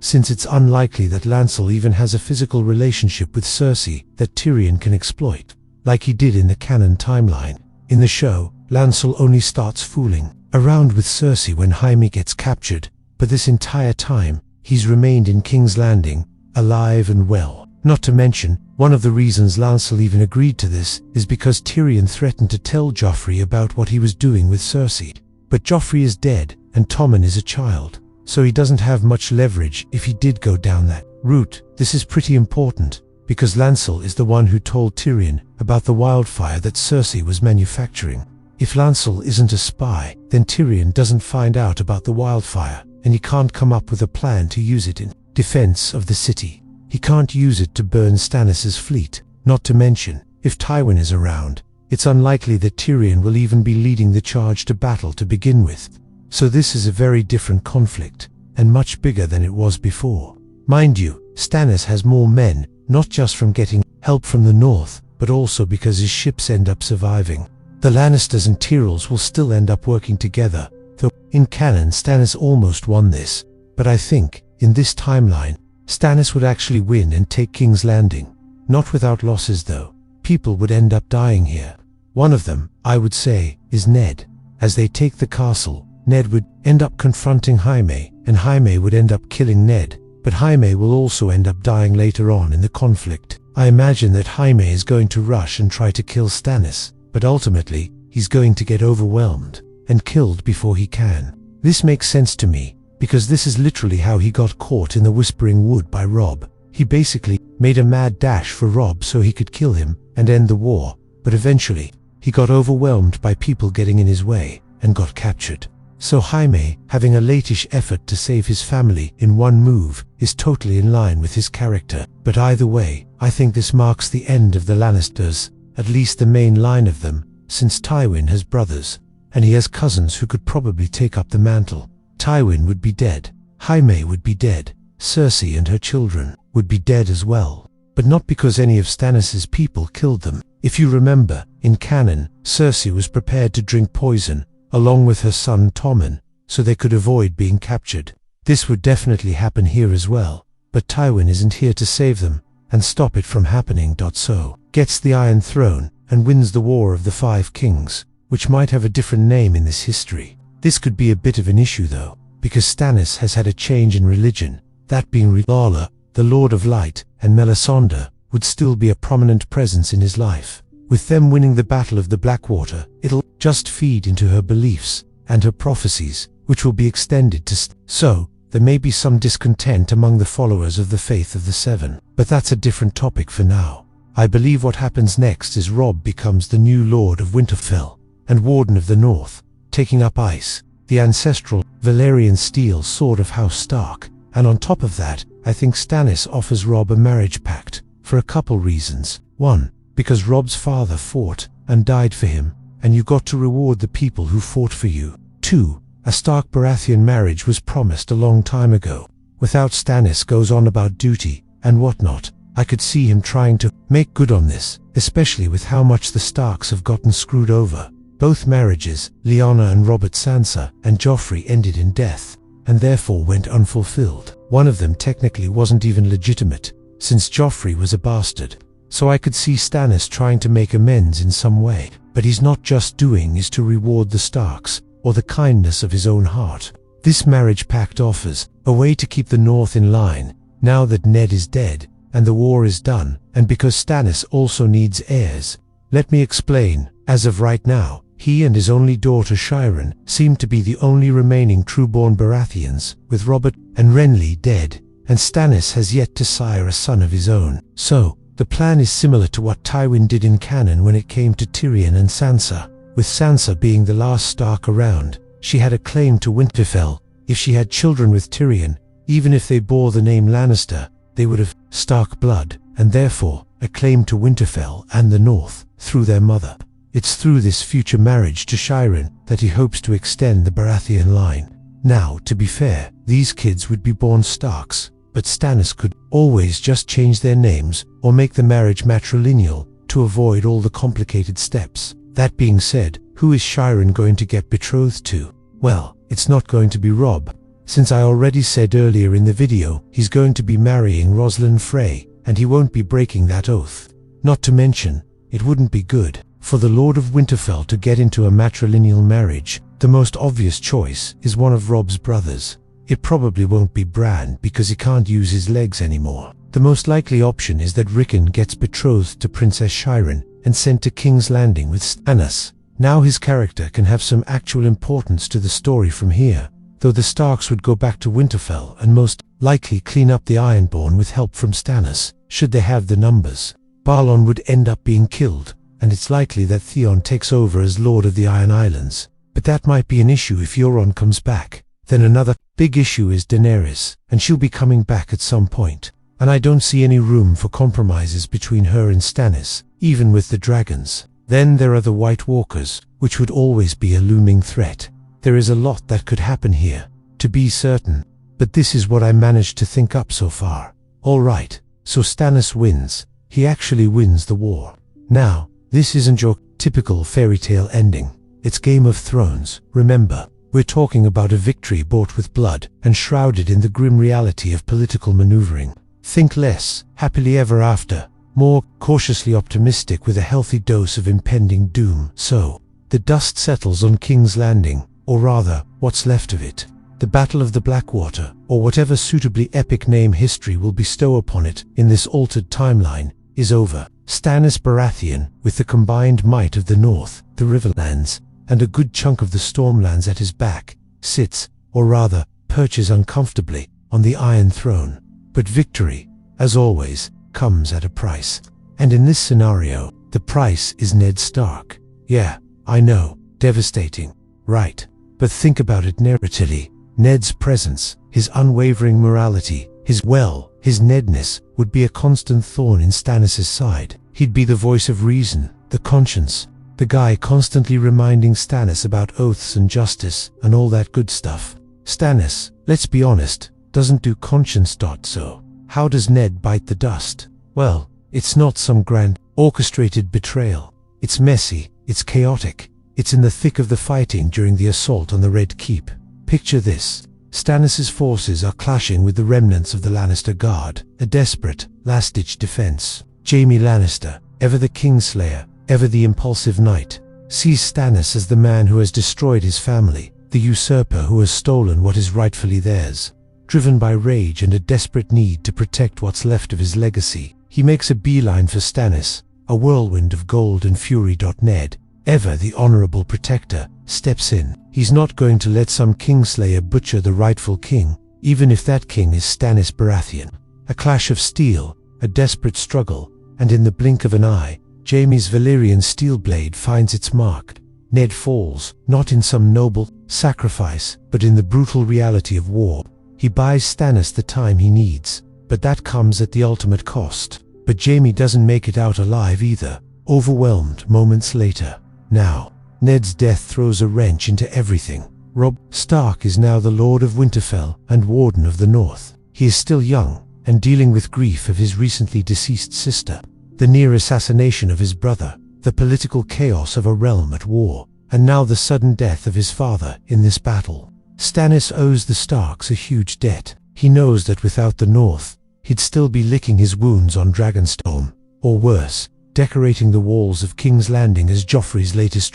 Since it's unlikely that Lancel even has a physical relationship with Cersei that Tyrion can exploit, like he did in the canon timeline. In the show, Lancel only starts fooling around with Cersei when Jaime gets captured, but this entire time, he's remained in King's Landing, alive and well. Not to mention, one of the reasons Lancel even agreed to this is because Tyrion threatened to tell Joffrey about what he was doing with Cersei. But Joffrey is dead, and Tommen is a child, so he doesn't have much leverage if he did go down that route. This is pretty important, because Lancel is the one who told Tyrion about the wildfire that Cersei was manufacturing. If Lancel isn't a spy, then Tyrion doesn't find out about the wildfire, and he can't come up with a plan to use it in defense of the city. He can't use it to burn Stannis' fleet. Not to mention, if Tywin is around, it's unlikely that Tyrion will even be leading the charge to battle to begin with. So this is a very different conflict, and much bigger than it was before. Mind you, Stannis has more men, not just from getting help from the north, but also because his ships end up surviving. The Lannisters and Tyrells will still end up working together, though in canon Stannis almost won this. But I think, in this timeline, Stannis would actually win and take King's Landing. Not without losses though. People would end up dying here. One of them, I would say, is Ned. As they take the castle, Ned would end up confronting Jaime, and Jaime would end up killing Ned. But Jaime will also end up dying later on in the conflict. I imagine that Jaime is going to rush and try to kill Stannis, but ultimately, he's going to get overwhelmed and killed before he can. This makes sense to me, because this is literally how he got caught in the Whispering Wood by Robb. He basically made a mad dash for Robb so he could kill him and end the war, but eventually, he got overwhelmed by people getting in his way and got captured. So Jaime, having a latish effort to save his family in one move, is totally in line with his character. But either way, I think this marks the end of the Lannisters, at least the main line of them, since Tywin has brothers, and he has cousins who could probably take up the mantle. Tywin would be dead, Jaime would be dead, Cersei and her children would be dead as well. But not because any of Stannis' people killed them. If you remember, in canon, Cersei was prepared to drink poison, along with her son Tommen, so they could avoid being captured. This would definitely happen here as well, but Tywin isn't here to save them and stop it from happening. So, gets the Iron Throne and wins the War of the Five Kings, which might have a different name in this history. This could be a bit of an issue though, because Stannis has had a change in religion, that being Lala, the Lord of Light, and Melisandre would still be a prominent presence in his life. With them winning the Battle of the Blackwater, it'll just feed into her beliefs and her prophecies, which will be extended to so there may be some discontent among the followers of the Faith of the Seven. But that's a different topic for now. I believe what happens next is Robb becomes the new Lord of Winterfell and Warden of the North, taking up Ice, the ancestral Valyrian steel sword of House Stark. And on top of that, I think Stannis offers Robb a marriage pact, for a couple reasons. One, because Robb's father fought and died for him, and you got to reward the people who fought for you. Two, a Stark-Baratheon marriage was promised a long time ago. Without Stannis goes on about duty and whatnot, I could see him trying to make good on this, especially with how much the Starks have gotten screwed over. Both marriages, Lyanna and Robert Sansa and Joffrey, ended in death, and therefore went unfulfilled. One of them technically wasn't even legitimate, since Joffrey was a bastard. So I could see Stannis trying to make amends in some way, but he's not just doing is to reward the Starks, or the kindness of his own heart. This marriage pact offers a way to keep the North in line, now that Ned is dead, and the war is done, and because Stannis also needs heirs. Let me explain. As of right now, he and his only daughter Shiren seem to be the only remaining true-born Baratheons, with Robert and Renly dead, and Stannis has yet to sire a son of his own. So, the plan is similar to what Tywin did in canon when it came to Tyrion and Sansa. With Sansa being the last Stark around, she had a claim to Winterfell. If she had children with Tyrion, even if they bore the name Lannister, they would have Stark blood, and therefore a claim to Winterfell and the North through their mother. It's through this future marriage to Shiren that he hopes to extend the Baratheon line. Now, to be fair, these kids would be born Starks, but Stannis could always just change their names or make the marriage matrilineal to avoid all the complicated steps. That being said, who is Shiren going to get betrothed to? Well, it's not going to be Robb, since I already said earlier in the video he's going to be marrying Rosalind Frey, and he won't be breaking that oath. Not to mention, it wouldn't be good for the Lord of Winterfell to get into a matrilineal marriage. The most obvious choice is one of Robb's brothers. It probably won't be Bran because he can't use his legs anymore. The most likely option is that Rickon gets betrothed to Princess Shireen and sent to King's Landing with Stannis. Now his character can have some actual importance to the story from here, though the Starks would go back to Winterfell and most likely clean up the Ironborn with help from Stannis, should they have the numbers. Balon would end up being killed, and it's likely that Theon takes over as Lord of the Iron Islands. But that might be an issue if Euron comes back. Then another big issue is Daenerys, and she'll be coming back at some point. And I don't see any room for compromises between her and Stannis, even with the dragons. Then there are the White Walkers, which would always be a looming threat. There is a lot that could happen here, to be certain, but this is what I managed to think up so far. Alright, so Stannis wins. He actually wins the war. Now, this isn't your typical fairy tale ending. It's Game of Thrones, remember. We're talking about a victory bought with blood and shrouded in the grim reality of political maneuvering. Think less happily ever after, more cautiously optimistic with a healthy dose of impending doom. So, the dust settles on King's Landing, or rather, what's left of it. The Battle of the Blackwater, or whatever suitably epic name history will bestow upon it in this altered timeline, is over. Stannis Baratheon, with the combined might of the North, the Riverlands, and a good chunk of the Stormlands at his back, sits, or rather, perches uncomfortably, on the Iron Throne. But victory, as always, comes at a price. And in this scenario, the price is Ned Stark. Yeah, I know, devastating, right? But think about it narratively. Ned's presence, his unwavering morality, his Nedness, would be a constant thorn in Stannis' side. He'd be the voice of reason, the conscience, the guy constantly reminding Stannis about oaths and justice and all that good stuff. Stannis, let's be honest, doesn't do conscience. So, how does Ned bite the dust? Well, it's not some grand, orchestrated betrayal. It's messy, it's chaotic, it's in the thick of the fighting during the assault on the Red Keep. Picture this. Stannis' forces are clashing with the remnants of the Lannister Guard, a desperate, last-ditch defense. Jaime Lannister, ever the Kingslayer, ever the impulsive knight, sees Stannis as the man who has destroyed his family, the usurper who has stolen what is rightfully theirs. Driven by rage and a desperate need to protect what's left of his legacy, he makes a beeline for Stannis, a whirlwind of gold and fury. Ned, ever the honorable protector, steps in. He's not going to let some Kingslayer butcher the rightful king, even if that king is Stannis Baratheon. A clash of steel, a desperate struggle, and in the blink of an eye, Jaime's Valyrian steel blade finds its mark. Ned falls, not in some noble sacrifice, but in the brutal reality of war. He buys Stannis the time he needs, but that comes at the ultimate cost. But Jaime doesn't make it out alive either, overwhelmed moments later. Now, Ned's death throws a wrench into everything. Robb Stark is now the Lord of Winterfell and Warden of the North. He is still young, and dealing with grief of his recently deceased sister, the near assassination of his brother, the political chaos of a realm at war, and now the sudden death of his father in this battle. Stannis owes the Starks a huge debt. He knows that without the North, he'd still be licking his wounds on Dragonstone, or worse, decorating the walls of King's Landing as Joffrey's latest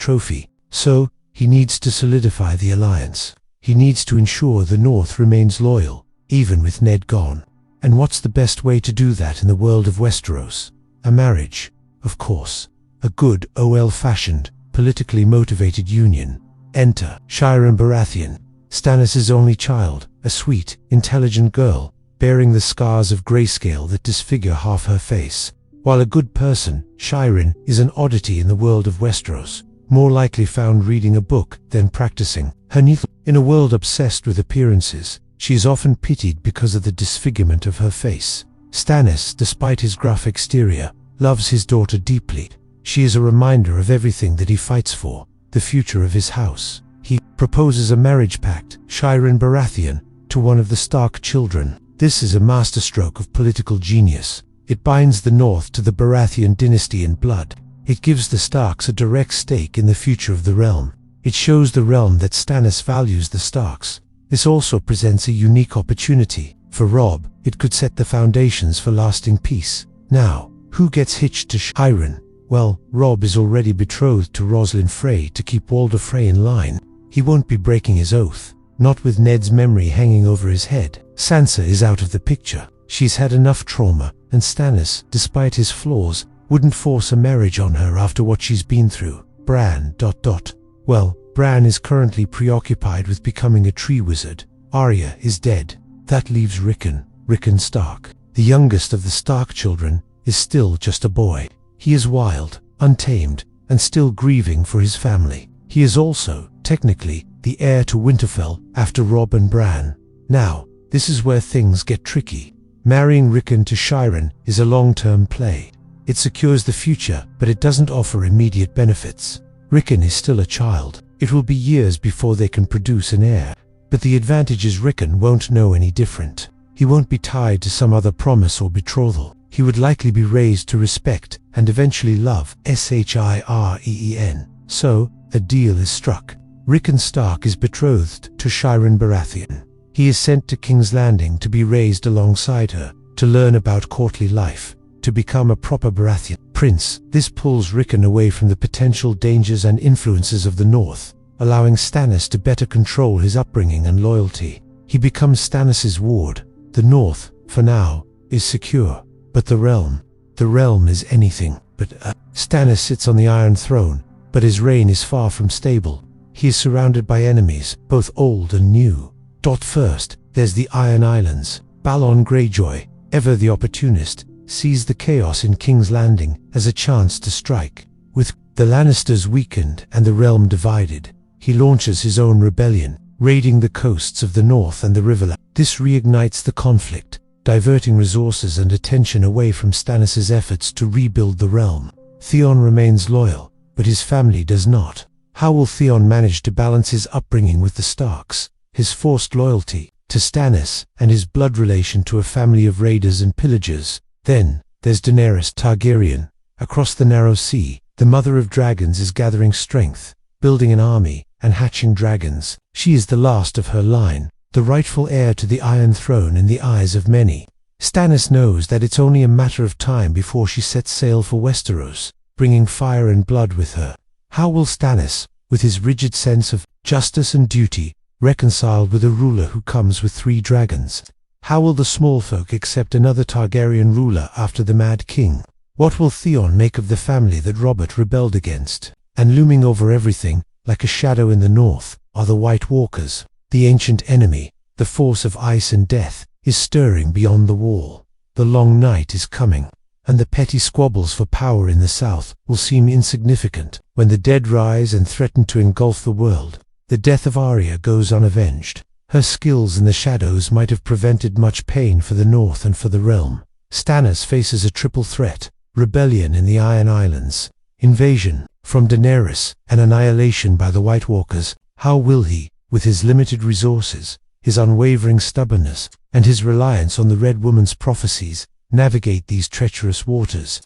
trophy. So, he needs to solidify the alliance. He needs to ensure the North remains loyal, even with Ned gone. And what's the best way to do that in the world of Westeros? A marriage, of course. A good, old-fashioned, politically motivated union. Enter Shireen Baratheon, Stannis' only child, a sweet, intelligent girl, bearing the scars of grayscale that disfigure half her face. While a good person, Shireen is an oddity in the world of Westeros, more likely found reading a book than practicing her needle. In a world obsessed with appearances, she is often pitied because of the disfigurement of her face. Stannis, despite his gruff exterior, loves his daughter deeply. She is a reminder of everything that he fights for, the future of his house. He proposes a marriage pact, Shireen Baratheon, to one of the Stark children. This is a masterstroke of political genius. It binds the North to the Baratheon dynasty in blood. It gives the Starks a direct stake in the future of the realm. It shows the realm that Stannis values the Starks. This also presents a unique opportunity. For Robb, it could set the foundations for lasting peace. Now, who gets hitched to Shireen? Well, Robb is already betrothed to Rosalind Frey to keep Walder Frey in line. He won't be breaking his oath, not with Ned's memory hanging over his head. Sansa is out of the picture. She's had enough trauma, and Stannis, despite his flaws, wouldn't force a marriage on her after what she's been through. Bran... Well, Bran is currently preoccupied with becoming a tree wizard. Arya is dead. That leaves Rickon Stark. The youngest of the Stark children is still just a boy. He is wild, untamed, and still grieving for his family. He is also, technically, the heir to Winterfell after Robb and Bran. Now, this is where things get tricky. Marrying Rickon to Shiren is a long-term play. It secures the future, but it doesn't offer immediate benefits. Rickon is still a child. It will be years before they can produce an heir. But the advantage is Rickon won't know any different. He won't be tied to some other promise or betrothal. He would likely be raised to respect and eventually love Shireen. So, a deal is struck. Rickon Stark is betrothed to Shiren Baratheon. He is sent to King's Landing to be raised alongside her, to learn about courtly life, to become a proper Baratheon prince. This pulls Rickon away from the potential dangers and influences of the North, allowing Stannis to better control his upbringing and loyalty. He becomes Stannis' ward. The North, for now, is secure. But the realm is anything but Stannis sits on the Iron Throne, but his reign is far from stable. He is surrounded by enemies, both old and new. First, there's the Iron Islands. Balon Greyjoy, ever the opportunist, sees the chaos in King's Landing as a chance to strike. With the Lannisters weakened and the realm divided, he launches his own rebellion, raiding the coasts of the North and the Riverlands. This reignites the conflict, diverting resources and attention away from Stannis' efforts to rebuild the realm. Theon remains loyal, but his family does not. How will Theon manage to balance his upbringing with the Starks, his forced loyalty to Stannis, and his blood relation to a family of raiders and pillagers? Then, there's Daenerys Targaryen. Across the Narrow Sea, the Mother of Dragons is gathering strength, building an army, and hatching dragons. She is the last of her line, the rightful heir to the Iron Throne in the eyes of many. Stannis knows that it's only a matter of time before she sets sail for Westeros, bringing fire and blood with her. How will Stannis, with his rigid sense of justice and duty, reconcile with a ruler who comes with 3 dragons? How will the small folk accept another Targaryen ruler after the Mad King? What will Theon make of the family that Robert rebelled against? And looming over everything, like a shadow in the north, are the White Walkers. The ancient enemy, the force of ice and death, is stirring beyond the wall. The long night is coming, and the petty squabbles for power in the south will seem insignificant when the dead rise and threaten to engulf the world. The death of Arya goes unavenged. Her skills in the shadows might have prevented much pain for the north and for the realm. Stannis faces a triple threat: rebellion in the Iron Islands, invasion from Daenerys, and annihilation by the White Walkers. How will he, with his limited resources, his unwavering stubbornness, and his reliance on the Red Woman's prophecies, navigate these treacherous waters?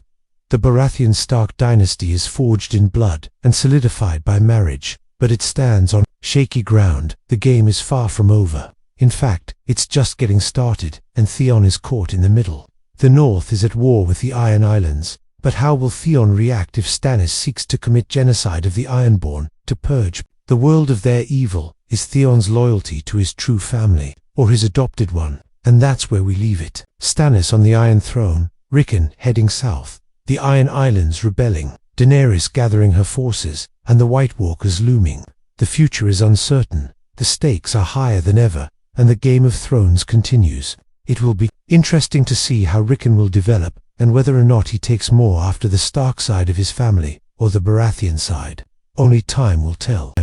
The Baratheon Stark dynasty is forged in blood and solidified by marriage, but it stands on shaky ground. The game is far from over. In fact, it's just getting started, and Theon is caught in the middle. The North is at war with the Iron Islands, but how will Theon react if Stannis seeks to commit genocide of the Ironborn, to purge the world of their evil? Is Theon's loyalty to his true family, or his adopted one? And that's where we leave it. Stannis on the Iron Throne, Rickon heading south, the Iron Islands rebelling, Daenerys gathering her forces, and the White Walkers looming. The future is uncertain, the stakes are higher than ever, and the Game of Thrones continues. It will be interesting to see how Rickon will develop, and whether or not he takes more after the Stark side of his family, or the Baratheon side. Only time will tell.